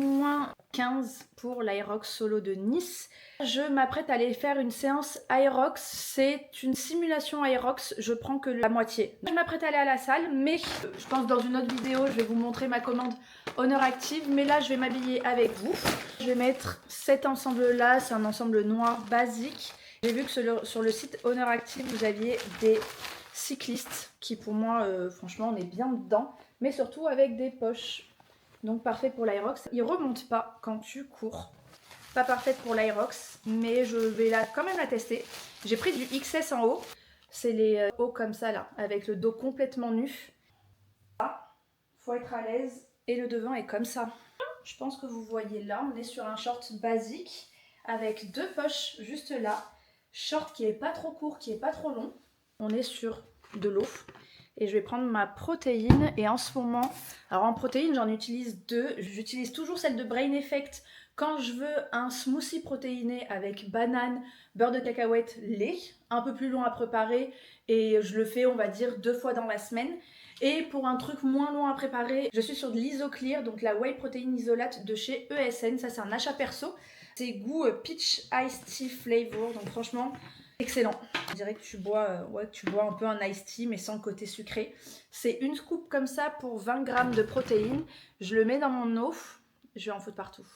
-15 pour l'Aerox Solo de Nice. Je m'apprête à aller faire une séance Aerox, c'est une simulation Aerox, je prends que la moitié. Je m'apprête à aller à la salle, mais je pense dans une autre vidéo, je vais vous montrer ma commande Honor Active, mais là je vais m'habiller avec vous. Je vais mettre cet ensemble là, c'est un ensemble noir basique. J'ai vu que sur le site Honor Active, vous aviez des cyclistes qui pour moi, franchement, on est bien dedans, mais surtout avec des poches. Donc parfait pour l'Aerox. Il remonte pas quand tu cours. Pas parfaite pour l'Aerox, mais je vais quand même la tester. J'ai pris du XS en haut. C'est les hauts comme ça là, avec le dos complètement nu. Faut être à l'aise. Et le devant est comme ça. Je pense que vous voyez là, on est sur un short basique avec deux poches juste là. Short qui est pas trop court, qui est pas trop long. On est sur de l'eau. Et je vais prendre ma protéine. Et en ce moment, alors en protéine, j'en utilise deux. J'utilise toujours celle de Brain Effect quand je veux un smoothie protéiné avec banane, beurre de cacahuète, lait. Un peu plus long à préparer. Et je le fais, on va dire, 2 fois dans la semaine. Et pour un truc moins long à préparer, je suis sur de l'Isoclear, donc la Whey Protein Isolate de chez ESN. Ça, c'est un achat perso. C'est goût Peach Iced Tea Flavor. Donc franchement, excellent. Je dirais que tu bois un peu un iced tea mais sans le côté sucré. C'est une scoop comme ça pour 20 g de protéines. Je le mets dans mon eau. Je vais en foutre partout.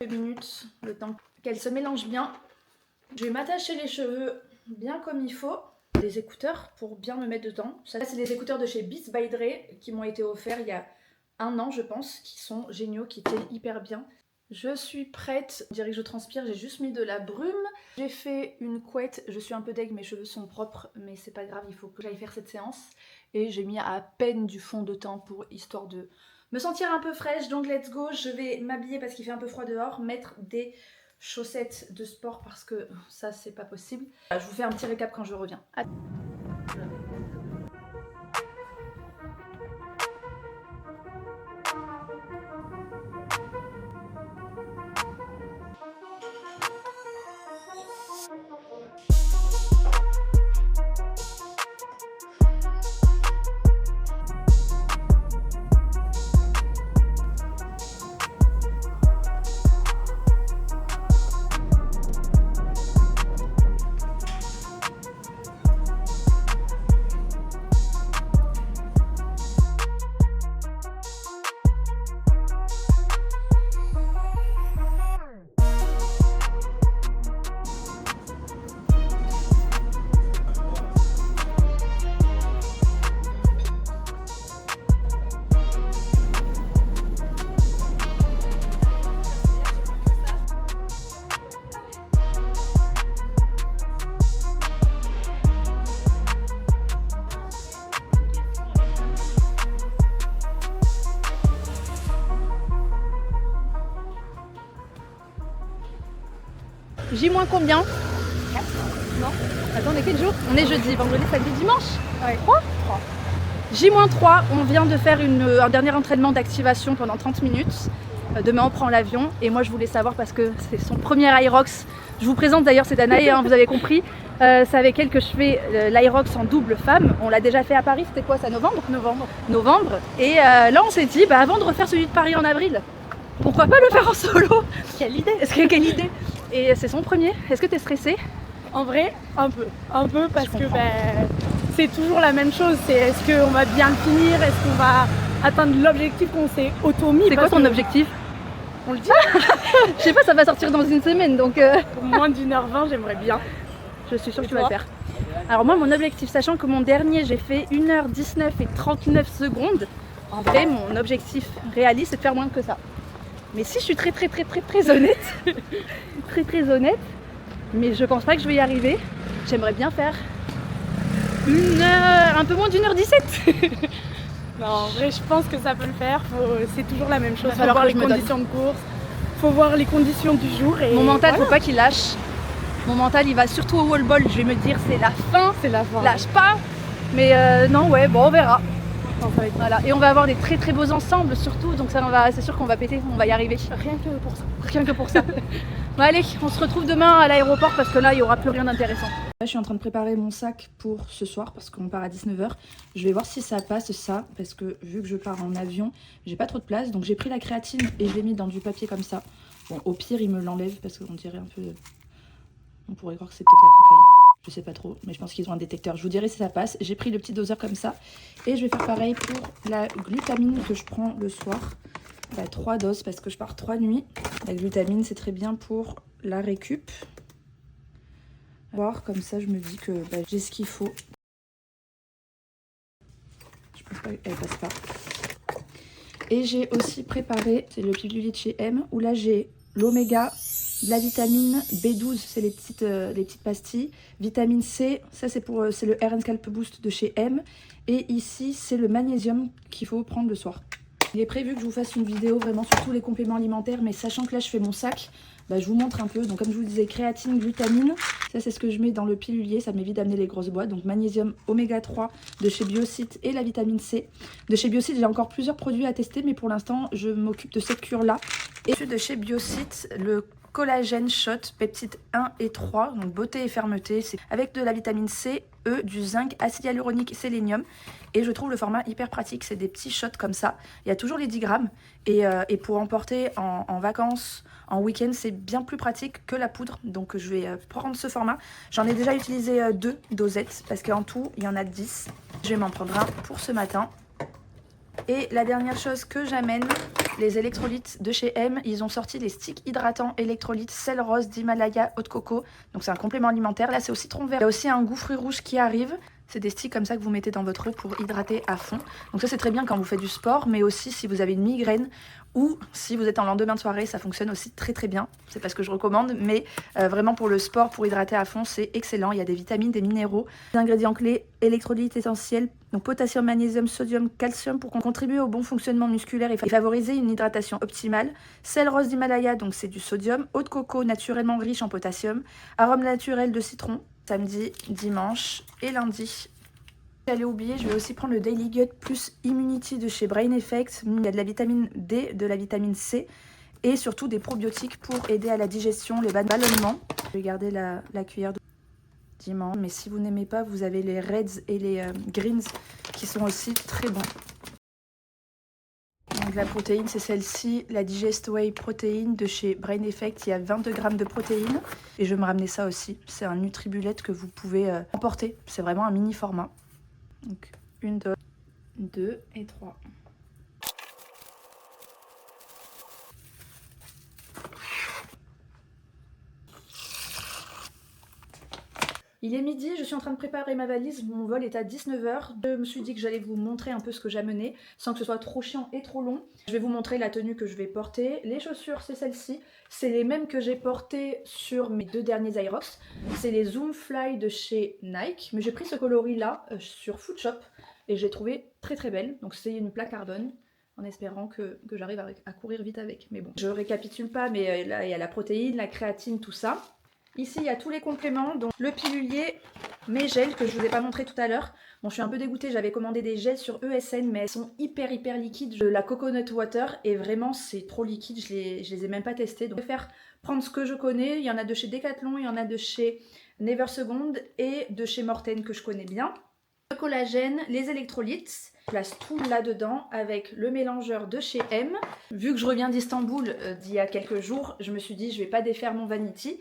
2 minutes, le temps qu'elle se mélange bien. Je vais m'attacher les cheveux bien comme il faut. Des écouteurs pour bien me mettre dedans. Ça, c'est les écouteurs de chez Beats by Dre qui m'ont été offerts il y a 1 an, je pense, qui sont géniaux, qui tiennent hyper bien. Je suis prête, je dirais que je transpire, j'ai juste mis de la brume. J'ai fait une couette, je suis un peu deg, mes cheveux sont propres, mais c'est pas grave, il faut que j'aille faire cette séance. Et j'ai mis à peine du fond de teint pour histoire de me sentir un peu fraîche, donc let's go. Je vais m'habiller parce qu'il fait un peu froid dehors, mettre des chaussettes de sport parce que ça c'est pas possible. Je vous fais un petit récap quand je reviens. J- combien? 4. Non. Attends, on est quel jour? On est jeudi, vendredi, samedi, dimanche? Ouais. 3. J-3, on vient de faire un dernier entraînement d'activation pendant 30 minutes. Demain on prend l'avion et moi je voulais savoir parce que c'est son premier Aerox. Je vous présente d'ailleurs, c'est Danae, hein, vous avez compris. C'est avec elle que je fais l'Aerox en double femme. On l'a déjà fait à Paris, c'était quoi ça, novembre? Novembre. Et là on s'est dit, avant de refaire celui de Paris en avril, pourquoi pas le faire en solo? Quelle idée! Quelle idée! Et c'est son premier. Est-ce que tu es stressée? En vrai, un peu parce que c'est toujours la même chose. C'est est-ce qu'on va bien le finir? Est-ce qu'on va atteindre l'objectif qu'on s'est auto-mis? C'est quoi ton objectif? On le dit. Je sais pas, ça va sortir dans une semaine donc... Pour moins d'1h20, j'aimerais bien. Je suis sûre que tu vas le faire. Alors moi, mon objectif, sachant que mon dernier, j'ai fait 1h19 et 39 secondes. En vrai, mon objectif réaliste, c'est de faire moins que ça. Mais si je suis très honnête, très honnête, mais je pense pas que je vais y arriver. J'aimerais bien faire un peu moins d'1h17. Non, en vrai, je pense que ça peut le faire. C'est toujours la même chose. Il va falloir voir les que je me conditions de course, faut voir les conditions du jour. Et mon mental, voilà. faut pas qu'il lâche. Mon mental, il va surtout au wall ball. Je vais me dire, c'est la fin. C'est la fin. Lâche pas. Mais non, ouais, bon, on verra. Non, ça va être... Voilà. Et on va avoir des très beaux ensembles surtout. Donc ça, c'est sûr qu'on va péter. On va y arriver. Rien que pour ça. Rien que pour ça. Bon, allez, on se retrouve demain à l'aéroport parce que là, il n'y aura plus rien d'intéressant. Là, je suis en train de préparer mon sac pour ce soir parce qu'on part à 19 h. Je vais voir si ça passe ça parce que vu que je pars en avion, j'ai pas trop de place. Donc j'ai pris la créatine et je l'ai mis dans du papier comme ça. Bon, au pire, il me l'enlève parce qu'on dirait un peu... On pourrait croire que c'est peut-être la cocaïne. Je sais pas trop, mais je pense qu'ils ont un détecteur. Je vous dirai si ça passe. J'ai pris le petit doseur comme ça. Et je vais faire pareil pour la glutamine que je prends le soir. 3 doses parce que je pars 3 nuits. La glutamine, c'est très bien pour la récup. Voir comme ça, je me dis que j'ai ce qu'il faut. Je pense pas qu'elle passe pas. Et j'ai aussi préparé, c'est le pilulier de chez M, où là j'ai l'oméga, de la vitamine B12, c'est les petites pastilles. Vitamine C, ça c'est le Hair and Scalp Boost de chez M. Et ici, c'est le magnésium qu'il faut prendre le soir. Il est prévu que je vous fasse une vidéo vraiment sur tous les compléments alimentaires, mais sachant que là je fais mon sac, je vous montre un peu. Donc comme je vous disais, créatine, glutamine, ça c'est ce que je mets dans le pilulier, ça m'évite d'amener les grosses boîtes. Donc magnésium oméga 3 de chez Biocyte et la vitamine C. De chez Biocyte, j'ai encore plusieurs produits à tester, mais pour l'instant je m'occupe de cette cure-là. Et de chez Biocyte, le collagène shot, peptide 1 et 3, donc beauté et fermeté, c'est avec de la vitamine C, E, du zinc, acide hyaluronique et sélénium. Et je trouve le format hyper pratique, c'est des petits shots comme ça. Il y a toujours les 10 grammes. Et pour emporter en vacances, en week-end, c'est bien plus pratique que la poudre. Donc je vais prendre ce format. J'en ai déjà utilisé 2 dosettes parce qu'en tout, il y en a 10. Je vais m'en prendre un pour ce matin. Et la dernière chose que j'amène, les électrolytes de chez M. Ils ont sorti les sticks hydratants électrolytes sel rose d'Himalaya eau de coco. Donc c'est un complément alimentaire. Là c'est au citron vert. Il y a aussi un goût fruit rouge qui arrive. C'est des sticks comme ça que vous mettez dans votre eau pour hydrater à fond. Donc ça c'est très bien quand vous faites du sport, mais aussi si vous avez une migraine ou si vous êtes en lendemain de soirée, ça fonctionne aussi très très bien. C'est pas ce que je recommande, mais vraiment pour le sport, pour hydrater à fond, c'est excellent. Il y a des vitamines, des minéraux, des ingrédients clés, électrolytes essentiels, donc potassium, magnésium, sodium, calcium pour contribuer au bon fonctionnement musculaire et favoriser une hydratation optimale. Sel rose d'Himalaya, donc c'est du sodium, eau de coco naturellement riche en potassium, arôme naturel de citron, samedi, dimanche et lundi. J'allais oublier, je vais aussi prendre le Daily Gut plus Immunity de chez Brain Effect. Il y a de la vitamine D, de la vitamine C et surtout des probiotiques pour aider à la digestion, les ballonnements. Je vais garder la cuillère de dimanche, mais si vous n'aimez pas, vous avez les Reds et les Greens qui sont aussi très bons. Donc la protéine, c'est celle-ci, la Digest Whey Protein de chez Brain Effect. Il y a 22 grammes de protéines et je vais me ramener ça aussi. C'est un Nutribullet que vous pouvez emporter. C'est vraiment un mini format. Donc, 1 dose, 2 et 3. Il est midi, je suis en train de préparer ma valise, mon vol est à 19 h. Je me suis dit que j'allais vous montrer un peu ce que j'amenais, sans que ce soit trop chiant et trop long. Je vais vous montrer la tenue que je vais porter. Les chaussures, c'est celles-ci. C'est les mêmes que j'ai portées sur mes 2 derniers Aerox. C'est les Zoom Fly de chez Nike, mais j'ai pris ce coloris-là sur Foodshop et je l'ai trouvé très très belle. Donc c'est une plaque carbone, en espérant que j'arrive à courir vite avec. Mais bon, je récapitule pas, mais là il y a la protéine, la créatine, tout ça. Ici, il y a tous les compléments, donc le pilulier, mes gels que je vous ai pas montré tout à l'heure. Bon, je suis un peu dégoûtée, j'avais commandé des gels sur ESN, mais elles sont hyper liquides. La Coconut Water, et vraiment, c'est trop liquide, je les ai même pas testés. Donc, je vais prendre ce que je connais. Il y en a de chez Decathlon, il y en a de chez Never Second et de chez Morten que je connais bien. Le collagène, les électrolytes. Je place tout là-dedans avec le mélangeur de chez M. Vu que je reviens d'Istanbul d'il y a quelques jours, je me suis dit, je vais pas défaire mon vanity.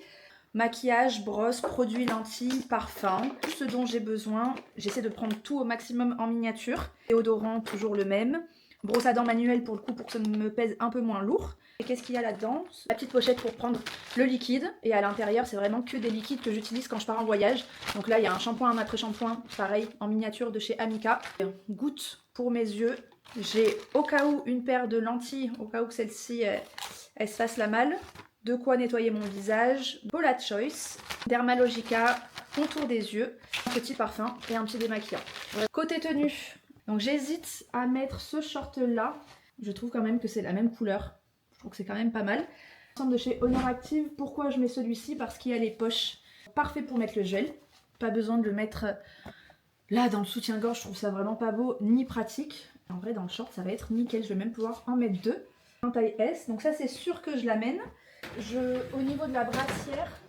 Maquillage, brosse, produits, lentilles, parfum, tout ce dont j'ai besoin. J'essaie de prendre tout au maximum en miniature. Déodorant, toujours le même. Brosse à dents manuelle pour le coup, pour que ça me pèse un peu moins lourd. Et qu'est-ce qu'il y a là-dedans? La petite pochette pour prendre le liquide. Et à l'intérieur, c'est vraiment que des liquides que j'utilise quand je pars en voyage. Donc là, il y a un shampoing, un après-shampoing, pareil, en miniature de chez Amica. Goutte pour mes yeux. J'ai au cas où une paire de lentilles, au cas où celle-ci, elle se fasse la malle. De quoi nettoyer mon visage, Paula Choice, Dermalogica, contour des yeux, un petit parfum et un petit démaquillant. Côté tenue, donc j'hésite à mettre ce short là, je trouve quand même que c'est la même couleur, je trouve que c'est quand même pas mal. Ensemble de chez Honor Active, pourquoi je mets celui-ci? Parce qu'il y a les poches, parfait pour mettre le gel, pas besoin de le mettre là dans le soutien-gorge, je trouve ça vraiment pas beau ni pratique. En vrai dans le short ça va être nickel, je vais même pouvoir en mettre 2. En taille S, donc ça c'est sûr que je l'amène. Au niveau de la brassière,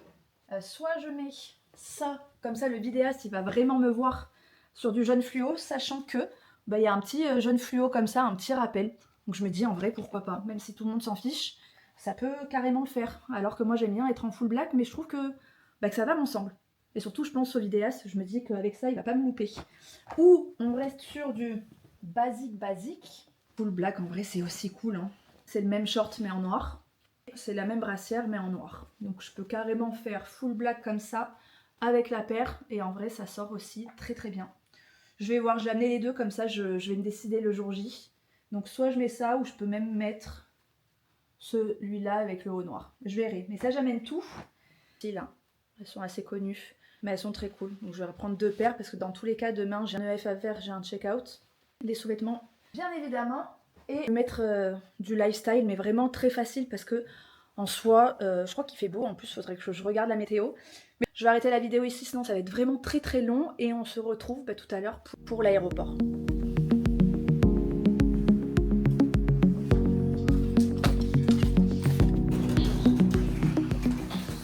soit je mets ça. Comme ça, le vidéaste, il va vraiment me voir sur du jaune fluo, sachant que il y a un petit jaune fluo comme ça, un petit rappel. Donc je me dis, en vrai, pourquoi pas. Même si tout le monde s'en fiche, ça peut carrément le faire. Alors que moi, j'aime bien être en full black, mais je trouve que ça va m'ensemble. Et surtout, je pense au vidéaste, je me dis qu'avec ça, il va pas me louper. Ou on reste sur du basique. Full black, en vrai, c'est aussi cool. Hein. C'est le même short, mais en noir. C'est la même brassière, mais en noir. Donc je peux carrément faire full black comme ça, avec la paire. Et en vrai, ça sort aussi très très bien. Je vais voir, je vais amener les deux, comme ça, je vais me décider le jour J. Donc soit je mets ça, ou je peux même mettre celui-là avec le haut noir. Je verrai. Mais ça, j'amène tout. Là, elles sont assez connues. Mais elles sont très cool. Donc je vais reprendre 2 paires parce que dans tous les cas, demain, j'ai un EF à faire, j'ai un check-out. Les sous-vêtements, bien évidemment. Et mettre du lifestyle, mais vraiment très facile parce que en soi, je crois qu'il fait beau. En plus, il faudrait que je regarde la météo. Mais je vais arrêter la vidéo ici, sinon ça va être vraiment très très long. Et on se retrouve tout à l'heure pour l'aéroport.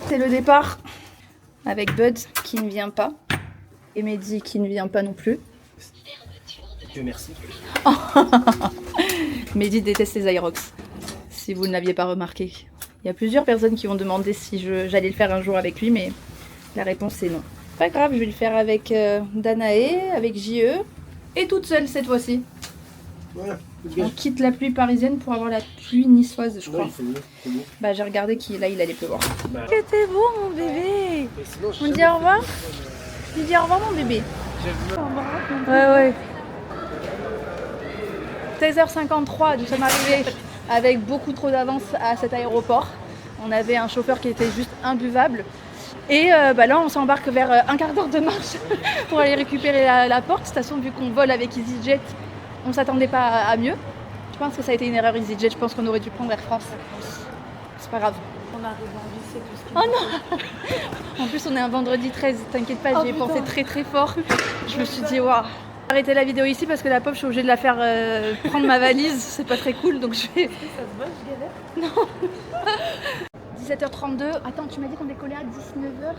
C'est le départ avec Bud qui ne vient pas et Mehdi qui ne vient pas non plus. Dieu merci. Mehdi déteste les Aerox, si vous ne l'aviez pas remarqué. Il y a plusieurs personnes qui ont demandé si j'allais le faire un jour avec lui, mais la réponse est non. Pas grave, je vais le faire avec Danae, avec JE et toute seule cette fois-ci. Voilà. On quitte la pluie parisienne pour avoir la pluie niçoise, je crois. Ouais, c'est mieux. Bah j'ai regardé qu'il il allait pleuvoir. Bah, Que t'es beau mon bébé. sinon, On dit au revoir. Tu dis au revoir mon bébé. Ouais. 16h53, nous sommes arrivés avec beaucoup trop d'avance à cet aéroport. On avait un chauffeur qui était juste imbuvable. Et là, on s'embarque vers un quart d'heure de marche pour aller récupérer la porte. De toute façon, vu qu'on vole avec EasyJet, on s'attendait pas à mieux. Je pense que ça a été une erreur EasyJet. Je pense qu'on aurait dû prendre Air France. C'est pas grave. On arrive en vie, c'est tout ce Oh non. En plus, on est un vendredi 13. T'inquiète pas, j'y ai pensé très très fort. Je me suis dit, waouh. Arrêter la vidéo ici parce que la pauvre, je suis obligée de la faire prendre ma valise. C'est pas très cool, donc je vais... Ça se voit, je galère. Non. 17h32. Attends, tu m'as dit qu'on décollait à 19h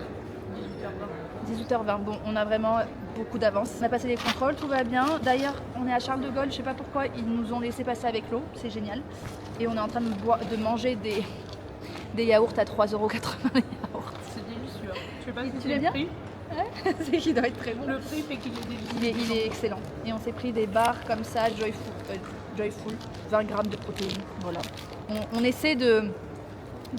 18h20. Bon, on a vraiment beaucoup d'avance. On a passé les contrôles, tout va bien. D'ailleurs, on est à Charles de Gaulle, je sais pas pourquoi, ils nous ont laissé passer avec l'eau, c'est génial. Et on est en train de manger des yaourts à 3,80 € les yaourts. C'est délicieux. Je sais pas si Tu c'est l'aimes le bien prix. C'est qu'il doit être très bon. Le prix fait qu'il est délicieux. Il est excellent. Et on s'est pris des barres comme ça, Joyful, 20 grammes de protéines. Voilà. On essaie de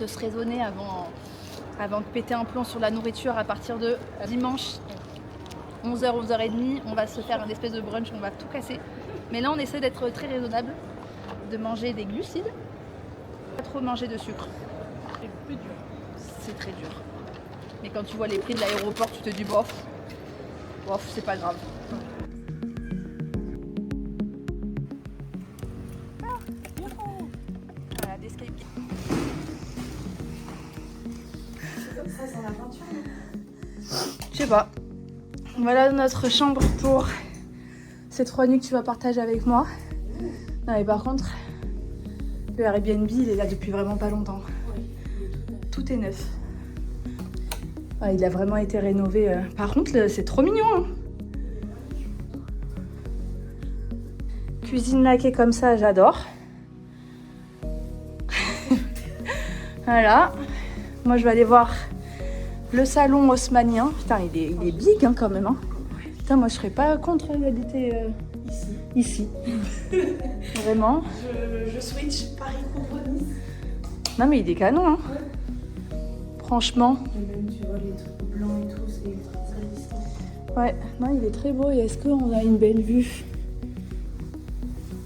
se raisonner avant de péter un plomb sur la nourriture à partir de dimanche 11h, 11h30. On va se faire une espèce de brunch, on va tout casser. Mais là, on essaie d'être très raisonnable, de manger des glucides, pas trop manger de sucre. C'est le plus dur. C'est très dur. Mais quand tu vois les prix de l'aéroport, tu te dis bof, c'est pas grave. Voilà, d'escape game. C'est comme ça sans la peinture. Je sais pas. Voilà notre chambre pour ces 3 nuits que tu vas partager avec moi. Non mais par contre, le Airbnb il est là depuis vraiment pas longtemps. Tout est neuf. Ah, il a vraiment été rénové. Par contre, c'est trop mignon. Hein. Cuisine laquée comme ça, j'adore. Voilà. Moi, je vais aller voir le salon haussmannien. Putain, il est big hein, quand même. Hein. Putain, moi, je serais pas contre d'habiter ici. Vraiment. Je switch Paris contre Nice. Non, mais il est canon. Hein. Ouais. Franchement. Et même, tu vois, les trucs blancs et tout, c'est très distant. Ouais, non, il est très beau. Et est-ce qu'on a une belle vue?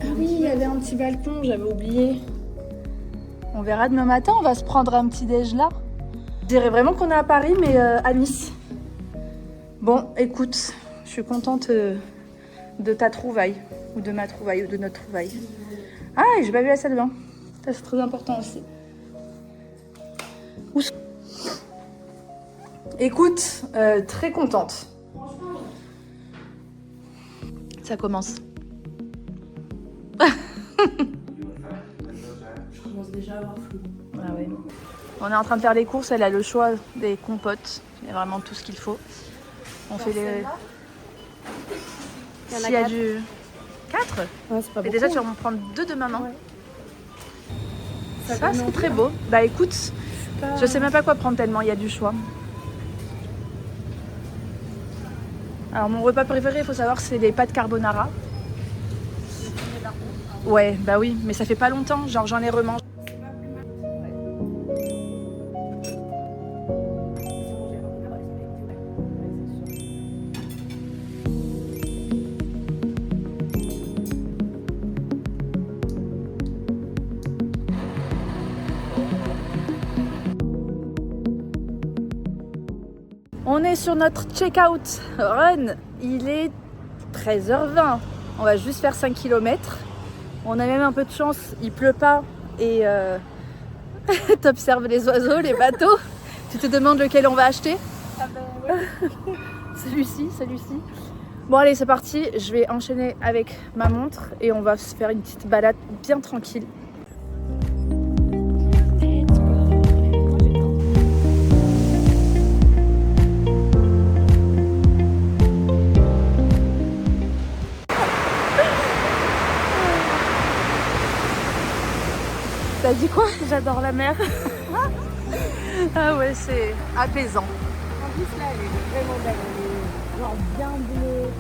Ah oui, il y avait un petit balcon, j'avais oublié. On verra demain matin, on va se prendre un petit déj là. Je dirais vraiment qu'on est à Paris, mais à Nice. Bon, écoute, je suis contente de ta trouvaille, ou de ma trouvaille, ou de notre trouvaille. Ah, et j'ai pas vu la salle de bain. Ça, c'est très important aussi. Écoute, très contente. Ça commence. Je commence déjà à avoir flou. Ah ouais. On est en train de faire les courses, elle a le choix des compotes. Il y a vraiment tout ce qu'il faut. On fait les... Il y en a S'il y a 4. du... 4 Ouais, c'est pas Et beaucoup. déjà tu vas en prendre 2 demain, non? Ouais. Ça donne c'est envie, très hein. beau. Bah écoute, Pas- je sais même pas quoi prendre tellement il y a du choix. Alors mon repas préféré, il faut savoir, c'est les pâtes carbonara. Ouais, bah oui, mais ça fait pas longtemps, genre j'en ai remangé. On est sur notre check-out run. Il est 13h20. On va juste faire 5 km. On a même un peu de chance, il pleut pas et t'observes les oiseaux, les bateaux. Tu te demandes lequel on va acheter? Ah ben ouais. Celui-ci. Bon allez, c'est parti. Je vais enchaîner avec ma montre et on va se faire une petite balade bien tranquille. T'as dit quoi? J'adore la mer. Ah ouais, c'est apaisant. En plus là, elle est vraiment belle. Elle est genre bien bleue,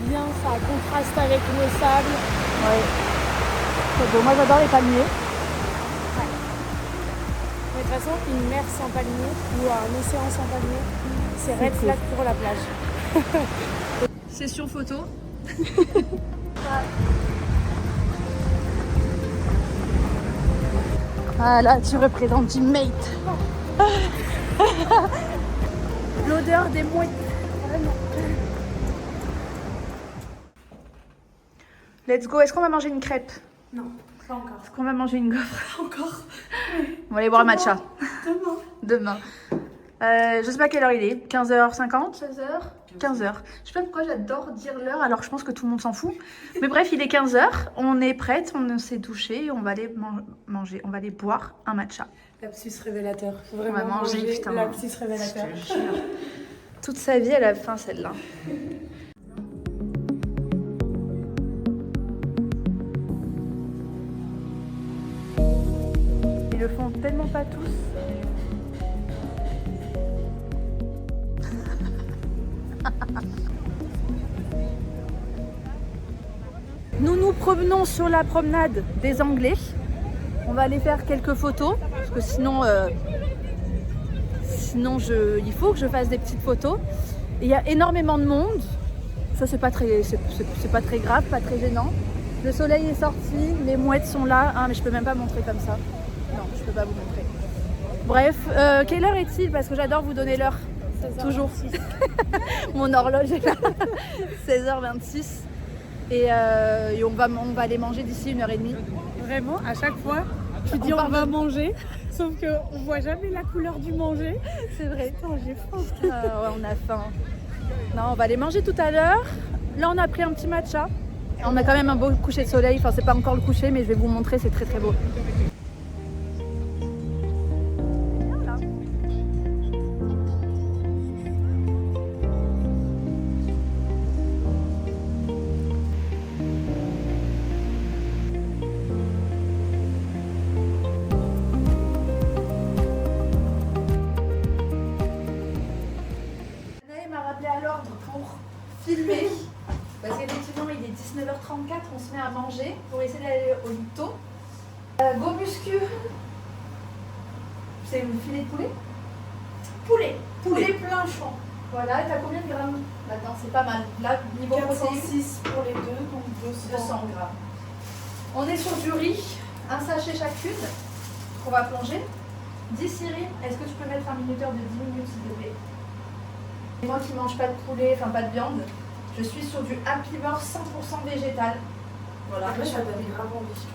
bien, ça contraste avec le sable. Ouais. C'est beau. Moi j'adore les palmiers. Mais de toute façon, une mer sans palmier ou un océan sans palmier, c'est red cool. flag pour la plage. Session photo. Ah là, tu représentes du mate. L'odeur des mouettes. Let's go. Est-ce qu'on va manger une crêpe? Non, pas encore. Est-ce qu'on va manger une gaufre? Encore. On va aller boire un matcha. Demain. Demain. Je sais pas quelle heure il est. 15h50? 16h? 15h. Je sais pas pourquoi j'adore dire l'heure alors que je pense que tout le monde s'en fout. Mais bref, il est 15h. On est prête, on s'est douché et on va aller manger. On va aller boire un matcha. Lapsus révélateur. Faut vraiment va manger, putain. Lapsus révélateur. Je te jure. Toute sa vie, elle a faim celle-là. Ils le font tellement pas tous. Nous nous promenons sur la promenade des Anglais. On va aller faire quelques photos parce que sinon, il faut que je fasse des petites photos. Et il y a énormément de monde. Ça c'est pas très grave, pas très gênant. Le soleil est sorti, les mouettes sont là. Ah mais je peux même pas montrer comme ça. Non, je peux pas vous montrer. Bref, quelle heure est-il? Parce que j'adore vous donner l'heure. Toujours. Mon horloge est là. 16h26. Et on va aller manger d'ici 1h30. Vraiment, à chaque fois, tu dis on va manger, sauf qu'on voit jamais la couleur du manger. C'est vrai. Putain, j'ai faim. Ouais, on a faim. Non, on va aller manger tout à l'heure. Là, on a pris un petit matcha. On a quand même un beau coucher de soleil. Enfin, c'est pas encore le coucher, mais je vais vous montrer. C'est très très beau. Il m'a rappelé à l'ordre pour filmer. Parce qu'effectivement, il est 19h34, on se met à manger pour essayer d'aller au Lito. Go muscu. C'est une filet de poulet? Poulet plein champ. Voilà, et t'as combien de grammes là-dedans? C'est pas mal. Là, niveau protéines, 406 pour les deux, donc 200 grammes. On est sur du riz, un sachet chacune qu'on va plonger. Dis Siri, est-ce que tu peux mettre un minuteur de 10 minutes s'il te plaît? Et moi qui ne mange pas de poulet, enfin pas de viande, je suis sur du Happy Burger 100% végétal. Voilà. Après, ça donne grave envie.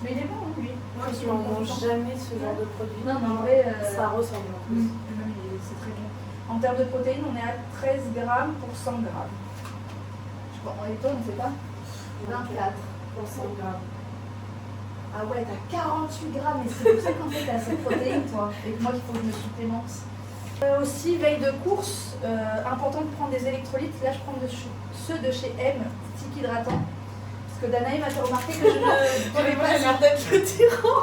Mais il est bon, lui. Moi, je n'en mange jamais ce genre de produit. Non, mais en vrai, ça ressemble en plus. c'est très bon. En termes de protéines, on est à 13 grammes pour 100 grammes. Bon, en étant, on ne sait pas. 24 Pour 100 grammes. Ah ouais, t'as 48 grammes, et c'est pour ça qu'en fait t'as cette protéine, toi. Et que moi, il faut que je me supplémente. Aussi, veille de course, important de prendre des électrolytes. Là, je prends ceux de chez M, stick hydratant. Parce que Danae m'a fait remarquer que je ne buvais pas assez d'être le tyran.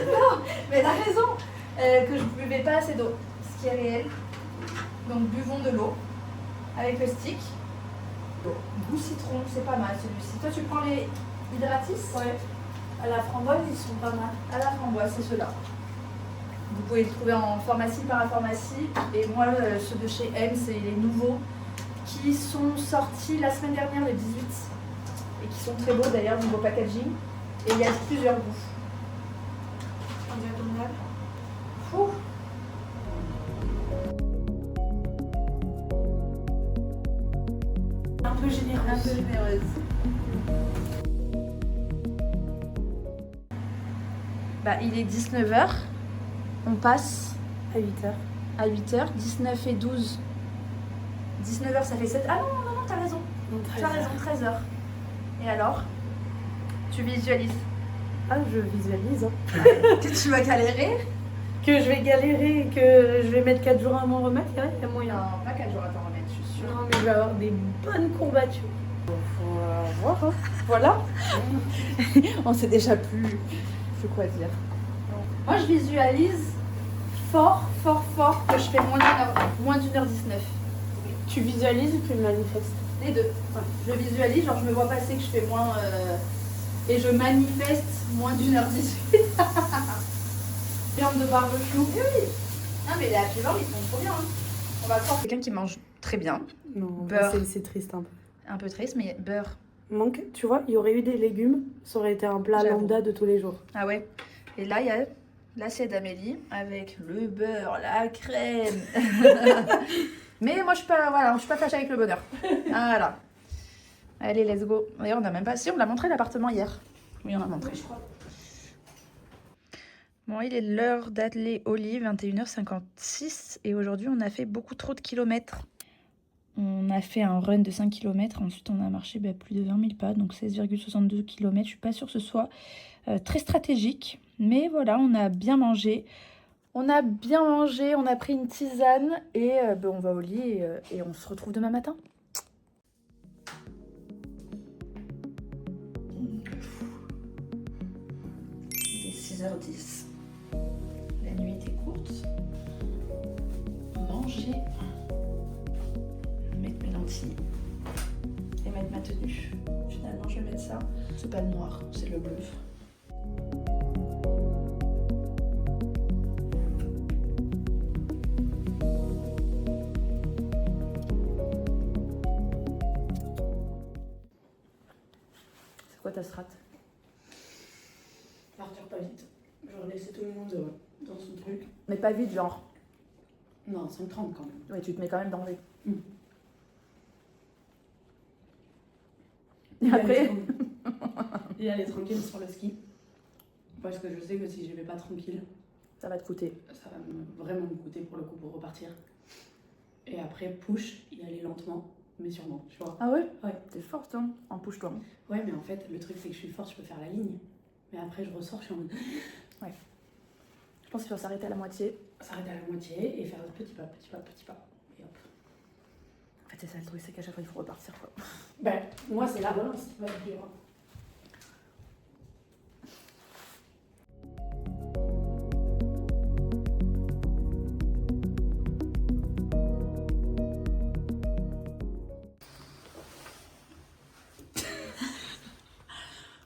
Non, mais elle a raison. Que je ne buvais pas assez d'eau, ce qui est réel. Donc, buvons de l'eau avec le stick. Goût citron, c'est pas mal celui-ci. Toi, tu prends les Hydratis? Ouais. À la framboise, ils sont pas mal. À la framboise, c'est ceux-là. Vous pouvez les trouver en pharmacie, parapharmacie. Et moi, ceux de chez M, c'est les nouveaux qui sont sortis la semaine dernière, le 18. Et qui sont très beaux d'ailleurs, niveau packaging. Et il y a plusieurs goûts. En diagonale. Ouh. Un peu généreuse. Un peu généreuse. Bah, il est 19h. On passe À 8h. à 8h. 19 et 12. 19h, ça fait 7. Ah non, non, non, t'as raison. Tu as raison, 13h. Et alors? Tu visualises? Ah, je visualise. Hein. Que tu vas galérer? Que je vais galérer, que je vais mettre 4 jours à m'en remettre, il y a moyen. Non, pas 4 jours à t'en remettre, je suis sûre. Non, mais je vais avoir des bonnes courbatures. Faut voir. Hein. Voilà. On sait déjà plus quoi dire. Moi, je visualise fort que je fais moins d'une heure 19. Tu visualises ou tu le manifestes? Les deux. Ouais. Je visualise, genre je me vois passer que je fais moins... et je manifeste moins d'une heure 18. Viande de barbecue. Oui. Ah mais les happy Hour, ils sont trop bien. Hein. On va croire quelqu'un qui mange très bien. Non, Beurre. c'est triste un peu. Un peu triste, mais beurre. Manque, tu vois, il y aurait eu des légumes, ça aurait été un plat J'avoue. lambda de tous les jours. Ah ouais. Et là, il y a l'assiette d'Amélie avec le beurre, la crème. Mais moi, je suis pas fâchée avec le bonheur. Voilà. Allez, let's go. D'ailleurs, on n'a même pas... Si, on l'a montré l'appartement hier. Oui, on l'a montré. Je crois. Bon, il est l'heure d'atteler au lit, 21h56. Et aujourd'hui, on a fait beaucoup trop de kilomètres. On a fait un run de 5 km. Ensuite, on a marché plus de 20 000 pas. Donc 16,62 km. Je ne suis pas sûre que ce soit très stratégique. Mais voilà, on a bien mangé. On a pris une tisane. Et on va au lit et on se retrouve demain matin. Il est 6h10. La nuit était courte. Manger. Mettre mes lentilles. Et mettre ma tenue. Finalement, je vais mettre ça. C'est pas le noir, c'est le bleu. C'est quoi ta strat? Partir pas vite. Genre laisser tout le monde dans son truc. Mais pas vite, genre. Non, 5h30 quand même. Ouais, tu te mets quand même danger. Et après Et aller tranquille sur le ski. Parce que je sais que si je vais pas tranquille, ça va te coûter. ça va vraiment me coûter pour le coup pour repartir. Et après, push, y aller lentement, mais sûrement, tu vois. Ah ouais? Ouais. T'es forte, hein? En pousse-toi. Hein. Ouais, mais en fait, le truc c'est que je suis forte, je peux faire la ligne. Mais après, je ressors, je suis en mode. Je pense qu'il faut s'arrêter à la moitié. S'arrêter à la moitié et faire petit pas, petit pas, petit pas. Et hop. En fait, c'est ça le truc, c'est qu'à chaque fois, il faut repartir, quoi. Ben, moi, c'est la balance qui va être dur.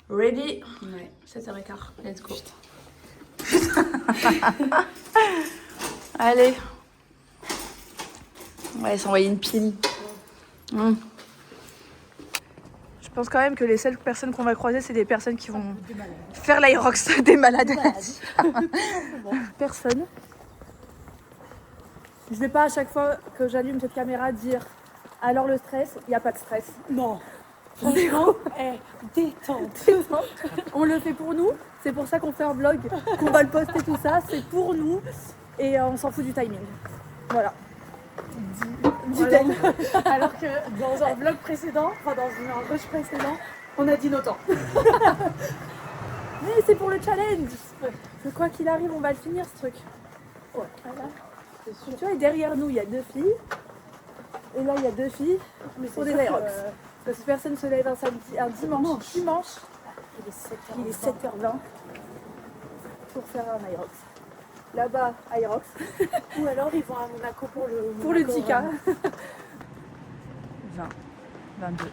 Ready? Ouais. 7h15, let's go. Allez. On va aller s'envoyer une pile. Je pense quand même que les seules personnes qu'on va croiser, c'est des personnes qui vont faire l'Aerox, des malades. Personne. Je vais pas à chaque fois que j'allume cette caméra dire alors le stress, il n'y a pas de stress. Non. Franchement, détente. On le fait pour nous, c'est pour ça qu'on fait un vlog, qu'on va le poster tout ça, c'est pour nous et on s'en fout du timing. Voilà. Dit-elle. Alors que dans un vlog précédent, enfin dans un rush précédent, on a dit nos temps. Mais c'est pour le challenge. Que quoi qu'il arrive, on va le finir ce truc. Ouais. Voilà. Tu vois, et derrière nous, il y a 2 filles. Et là, il y a 2 filles pour des Aerox. Parce que personne ne se lève un dimanche. Il est 7h20 pour faire un Aerox. Là-bas, Aerox. Ou alors ils vont à Monaco pour le 10K. 20, 22.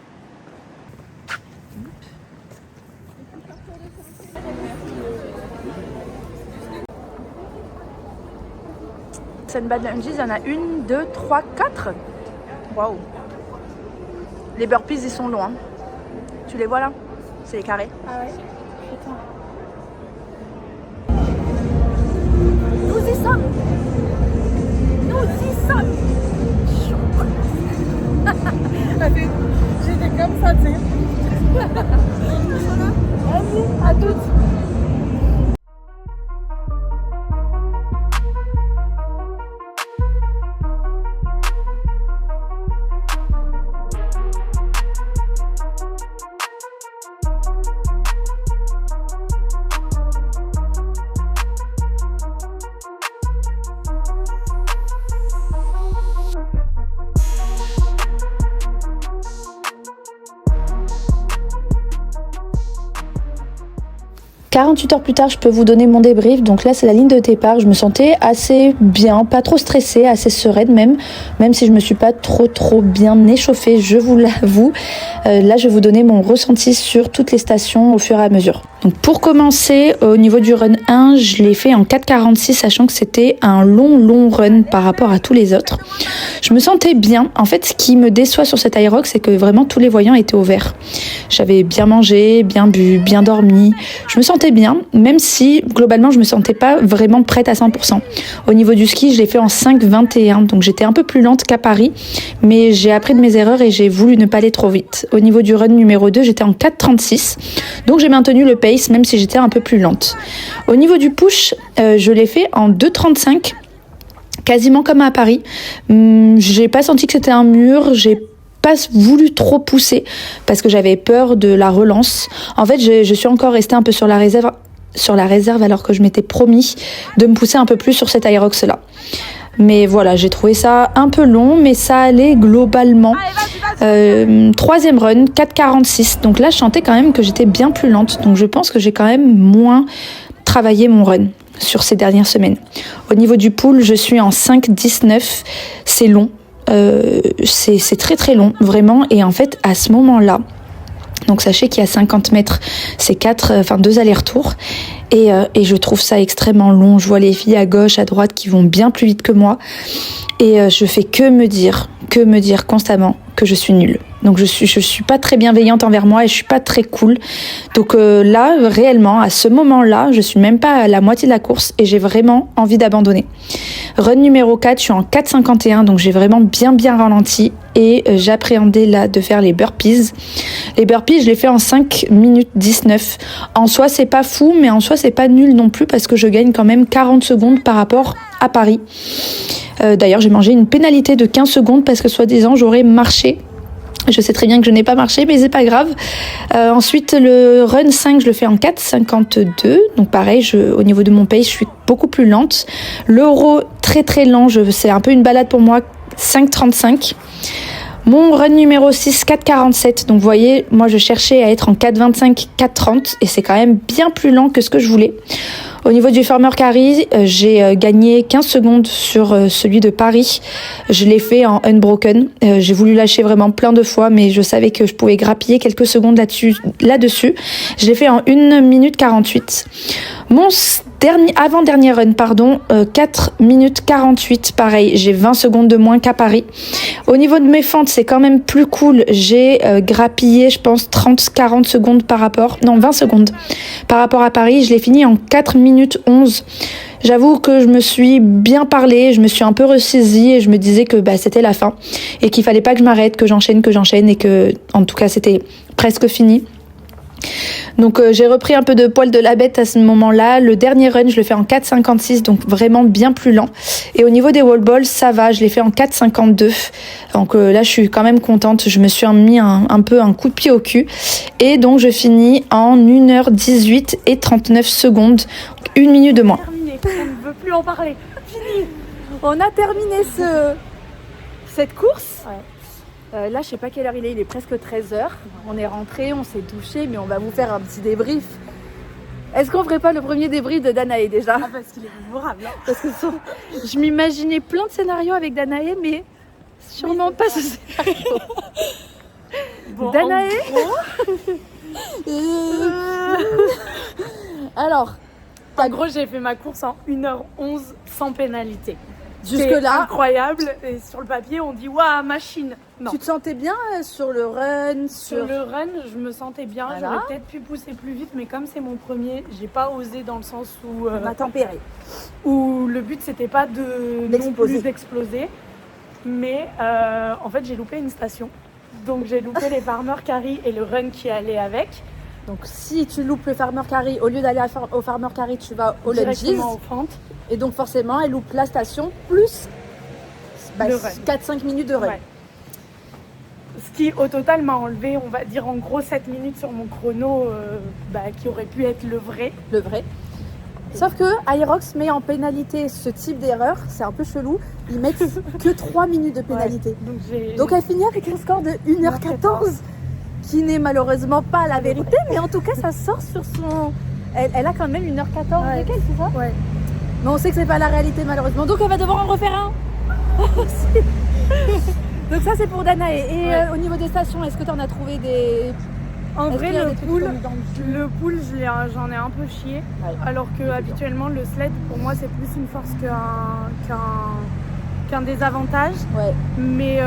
Sunbad Lunges, il y en a 1, 2, 3, 4. Waouh. Les burpees, ils sont longs. Hein. Tu les vois là? C'est les carrés. Ah ouais. Putain. Nous y sommes. Nous y sommes. J'étais comme ça, tu sais. Vas-y, à toutes. « 48 heures plus tard, je peux vous donner mon débrief. Donc là, c'est la ligne de départ. Je me sentais assez bien, pas trop stressée, assez sereine même si je me suis pas trop bien échauffée, je vous l'avoue. Là, je vais vous donner mon ressenti sur toutes les stations au fur et à mesure. Donc pour commencer, au niveau du run 1, je l'ai fait en 4,46, sachant que c'était un long run par rapport à tous les autres. Je me sentais bien. En fait, ce qui me déçoit sur cet Aerox, c'est que vraiment tous les voyants étaient au vert. J'avais bien mangé, bien bu, bien dormi. Je me sentais bien, même si globalement je me sentais pas vraiment prête à 100%. Au niveau du ski, je l'ai fait en 5,21, donc j'étais un peu plus lente qu'à Paris, mais j'ai appris de mes erreurs et j'ai voulu ne pas aller trop vite. Au niveau du run numéro 2, j'étais en 4,36, donc j'ai maintenu le pace même si j'étais un peu plus lente. Au niveau du push, je l'ai fait en 2,35, quasiment comme à Paris. J'ai pas senti que c'était un mur, j'ai pas voulu trop pousser parce que j'avais peur de la relance. En fait, je suis encore restée un peu sur la réserve alors que je m'étais promis de me pousser un peu plus sur cet Aerox là. Mais voilà, j'ai trouvé ça un peu long, mais ça allait globalement. Troisième run, 4,46. Donc là, je sentais quand même que j'étais bien plus lente. Donc je pense que j'ai quand même moins travaillé mon run sur ces dernières semaines. Au niveau du pool, je suis en 5,19. C'est long. C'est très long, vraiment. Et en fait, à ce moment-là, donc sachez qu'il y a 50 mètres, c'est 2 allers-retours. Et je trouve ça extrêmement long. Je vois les filles à gauche, à droite qui vont bien plus vite que moi. Et je fais que me dire constamment que je suis nulle. Donc je suis pas très bienveillante envers moi et je suis pas très cool. Donc là, réellement, à ce moment-là, je suis même pas à la moitié de la course et j'ai vraiment envie d'abandonner. Run numéro 4, je suis en 4,51, donc j'ai vraiment bien ralenti et j'appréhendais là de faire les burpees. Les burpees, je les fais en 5 minutes 19. En soi, c'est pas fou, mais en soi, c'est pas nul non plus parce que je gagne quand même 40 secondes par rapport à Paris. D'ailleurs, j'ai mangé une pénalité de 15 secondes parce que soi-disant, j'aurais marché. Je sais très bien que je n'ai pas marché, mais c'est pas grave. Ensuite, le run 5, je le fais en 4,52. Donc pareil, au niveau de mon pace, je suis beaucoup plus lente. L'euro, très lent. C'est un peu une balade pour moi, 5,35. Mon run numéro 6, 4,47. Donc vous voyez, moi je cherchais à être en 4,25, 4,30. Et c'est quand même bien plus lent que ce que je voulais. Au niveau du Farmer Carry, j'ai gagné 15 secondes sur celui de Paris. Je l'ai fait en unbroken. J'ai voulu lâcher vraiment plein de fois, mais je savais que je pouvais grappiller quelques secondes là-dessus. Je l'ai fait en 1 minute 48. Mon avant-dernier run, 4 minutes 48, pareil, j'ai 20 secondes de moins qu'à Paris. Au niveau de mes fentes, c'est quand même plus cool. J'ai grappillé, je pense, 20 secondes par rapport à Paris. Je l'ai fini en 4 minutes 11. J'avoue que je me suis bien parlé, je me suis un peu ressaisie et je me disais que c'était la fin et qu'il fallait pas que je m'arrête, que j'enchaîne et que, en tout cas, c'était presque fini. Donc j'ai repris un peu de poil de la bête à ce moment-là. Le dernier run, je le fais en 4,56, donc vraiment bien plus lent. Et au niveau des wall balls, ça va, je l'ai fait en 4,52. Donc là, je suis quand même contente. Je me suis mis un peu un coup de pied au cul. Et donc je finis en 1h18 et 39 secondes. Donc 1 minute de moins. Terminé, on ne veut plus en parler. Fini. On a terminé cette course. Ouais. Là, je sais pas quelle heure il est presque 13h. On est rentré, on s'est douché, mais on va vous faire un petit débrief. Est-ce qu'on ferait pas le premier débrief de Danae déjà? Ah, parce qu'il est mémorable. Hein. Parce que je m'imaginais plein de scénarios avec Danae, mais sûrement pas ce scénario. Bon, Danae Alors, en gros, j'ai fait ma course en 1h11 sans pénalité. jusque-là, Incroyable. Et sur le papier, on dit waouh, machine. Non. tu te sentais bien sur le run, Sur le run, je me sentais bien. Voilà. J'aurais peut-être pu pousser plus vite, mais comme c'est mon premier, j'ai pas osé dans le sens où, On a tempéré. où le but c'était pas de non D'exploser. plus d'exploser. Mais en fait, j'ai loupé une station. Donc j'ai loupé les Farmer Carry et le run qui allait avec. Donc si tu loupes le Farmer Carry, au lieu d'aller au Farmer Carry, tu vas au Lunges. Directement aux fentes. Et donc forcément, elle loupe la station plus Le run. 4-5 minutes de run. Ouais. Ce qui au total m'a enlevé, on va dire en gros 7 minutes sur mon chrono qui aurait pu être le vrai. Le vrai. Sauf que Aerox met en pénalité ce type d'erreur, c'est un peu chelou. Ils mettent que 3 minutes de pénalité. Ouais. Donc elle finit avec un score de 1h14, qui n'est malheureusement pas la vérité, mais en tout cas ça sort sur son... Elle a quand même 1h14 Ouais. avec elle, c'est ça? Ouais. Mais on sait que c'est pas la réalité malheureusement, donc elle va devoir en refaire un. Donc ça c'est pour Danae. Et Ouais. au niveau des stations, est-ce que tu en as trouvé des... En Est-ce vrai, qu'il y a le des trucs pool, qui t'ont mis dans le jus j'en ai un peu chié. Ouais. Alors que habituellement, le sled, pour moi, c'est plus une force qu'un désavantage. Ouais, Mais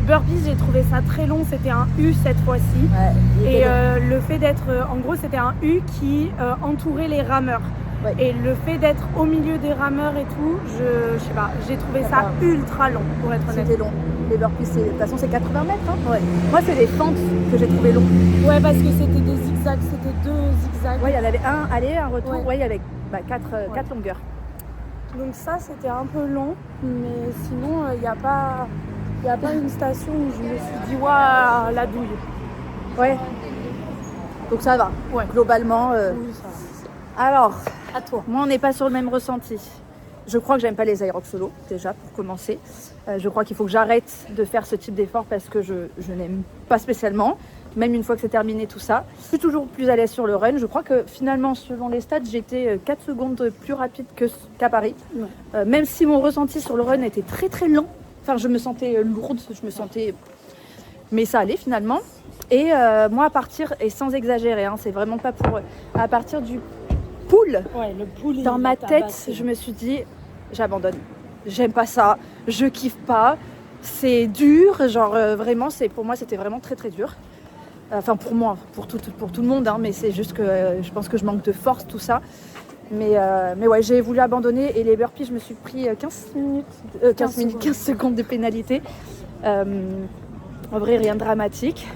burpees, j'ai trouvé ça très long. C'était un U cette fois-ci. ouais. il Et était long. le fait d'être, en gros, c'était un U qui entourait les rameurs. Ouais. Et le fait d'être au milieu des rameurs et tout, je sais pas, j'ai trouvé ça D'accord. ultra long, pour être honnête. C'était long. Les burpees, de toute façon, c'est 80 mètres. Hein. Ouais. Moi, c'est les fentes que j'ai trouvé long. Ouais, parce que c'était des zigzags, c'était 2 zigzags. Ouais, il y en avait un aller, un retour. Ouais. Ouais, il y avait 4 longueurs. Donc ça, c'était un peu long, mais sinon, il n'y a pas une station où je me suis dit, waouh, la douille. Ouais. Donc ça va. Ouais. Globalement. Oui, ça va. Alors, À toi. moi, on n'est pas sur le même ressenti. Je crois que j'aime pas les aérox solo, déjà, pour commencer. Je crois qu'il faut que j'arrête de faire ce type d'effort parce que je n'aime pas spécialement. Même une fois que c'est terminé tout ça. Je suis toujours plus à l'aise sur le run. Je crois que finalement, selon les stats, j'étais 4 secondes plus rapide qu'à Paris. Ouais. Même si mon ressenti sur le run était très très lent. Enfin, je me sentais lourde, je me sentais... Mais ça allait finalement. Et moi, à partir, et sans exagérer, hein, c'est vraiment pas pour... À partir du pool, Ouais, le pool, dans il ma va tête, tabasser. je me suis dit, j'abandonne. J'aime pas ça, je kiffe pas, c'est dur, genre vraiment, pour moi c'était vraiment très très dur. Enfin pour moi, pour tout le monde, hein, mais c'est juste que je pense que je manque de force, tout ça. Mais ouais, j'ai voulu abandonner et les burpees, je me suis pris 15 secondes de pénalité. En vrai, rien de dramatique.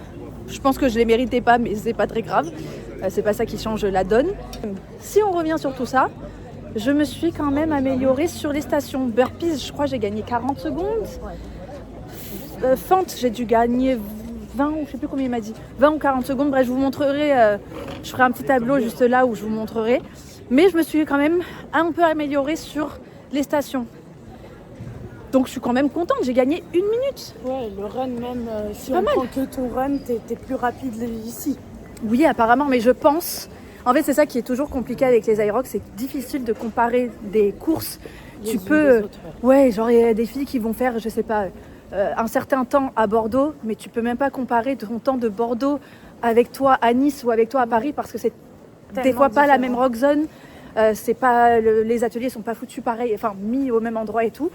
Je pense que je les méritais pas, mais c'est pas très grave. C'est pas ça qui change la donne. Si on revient sur tout ça, je me suis quand même améliorée sur les stations. Burpees, je crois que j'ai gagné 40 secondes. Fente, j'ai dû gagner 20 ou je sais plus combien il m'a dit. 20 ou 40 secondes. Bref, je vous montrerai. Je ferai un petit tableau juste là où je vous montrerai. Mais je me suis quand même un peu améliorée sur les stations. Donc je suis quand même contente, j'ai gagné 1 minute. Ouais, le run même, si Pas on mal. prend que ton run, t'es plus rapide ici. Oui, apparemment, mais je pense... En fait, c'est ça qui est toujours compliqué avec les aérox, c'est difficile de comparer des courses. Tu peux... Ouais, genre il y a des filles qui vont faire, je sais pas, un certain temps à Bordeaux, mais tu peux même pas comparer ton temps de Bordeaux avec toi à Nice ou avec toi à Paris parce que c'est des fois pas la même rock zone. C'est pas les ateliers sont pas foutus pareil, enfin mis au même endroit et tout.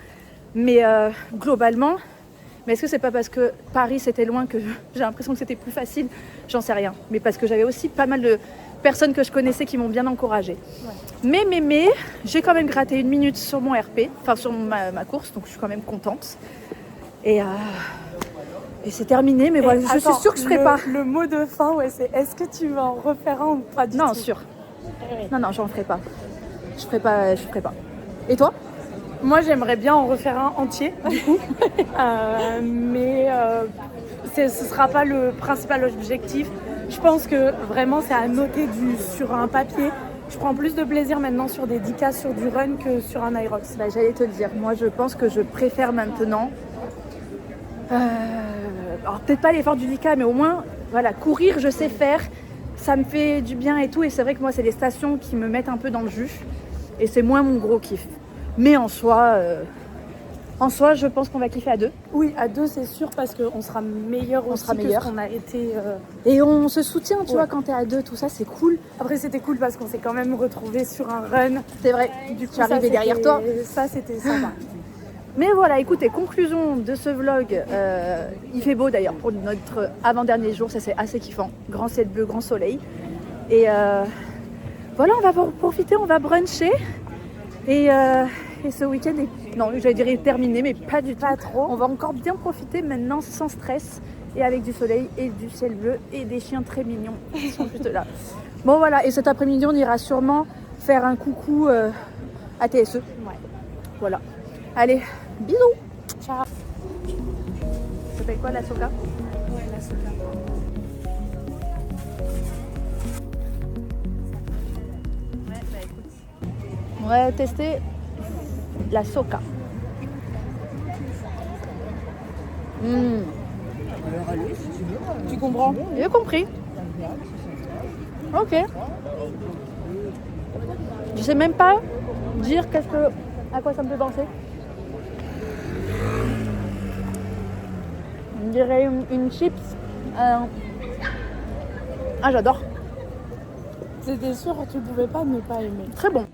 Mais globalement, mais est-ce que c'est pas parce que Paris c'était loin que j'ai l'impression que c'était plus facile? J'en sais rien. Mais parce que j'avais aussi pas mal de personnes que je connaissais qui m'ont bien encouragée. Ouais. Mais, j'ai quand même gratté 1 minute sur mon RP, enfin sur ma course, donc je suis quand même contente. Et c'est terminé, mais voilà, je suis sûre que je ferai pas. Le mot de fin, ouais, c'est est-ce que tu vas en refaire un ou pas du tout? Non, sûr. Non, j'en ferai pas. Je ferai pas. Et toi? Moi, j'aimerais bien en refaire un entier, du coup. Mais ce ne sera pas le principal objectif. Je pense que vraiment, c'est à noter sur un papier Je prends plus de plaisir maintenant sur des 10K sur du run que sur un Aerox. Bah, j'allais te le dire, moi je pense que je préfère maintenant, alors peut-être pas l'effort du 10K, mais au moins, voilà, courir je sais faire, ça me fait du bien et tout, et c'est vrai que moi c'est les stations qui me mettent un peu dans le jus, et c'est moins mon gros kiff. Mais en soi, je pense qu'on va kiffer à 2. Oui, à 2 c'est sûr parce qu'on sera meilleur aussi sera que meilleur. ce qu'on a été. Et on se soutient, tu Ouais. vois, quand t'es à 2, tout ça c'est cool. Après c'était cool parce qu'on s'est quand même retrouvés sur un run. C'est vrai, Du coup, tu es arrivé ça, derrière toi. Ça c'était sympa. Mais voilà, écoutez, conclusion de ce vlog. Il fait beau d'ailleurs pour notre avant-dernier jour, ça c'est assez kiffant. Grand ciel bleu, grand soleil. Et voilà, on va profiter, on va bruncher. Et ce week-end est, non, j'allais dire est terminé, mais pas du tout. Pas trop. On va encore bien profiter maintenant sans stress et avec du soleil et du ciel bleu et des chiens très mignons qui sont juste là. Bon voilà, et cet après-midi, on ira sûrement faire un coucou à TSE. Ouais. Voilà. Allez, bisous. Ciao. Ça s'appelle quoi la Soka? Ouais, la Soka. Ouais, bah écoute. On va tester la Soka. Tu comprends? J'ai compris. Ok. Je sais même pas dire à quoi ça me fait penser. On dirait une chips. Ah, j'adore. C'était sûr, tu pouvais pas ne pas aimer. Très bon.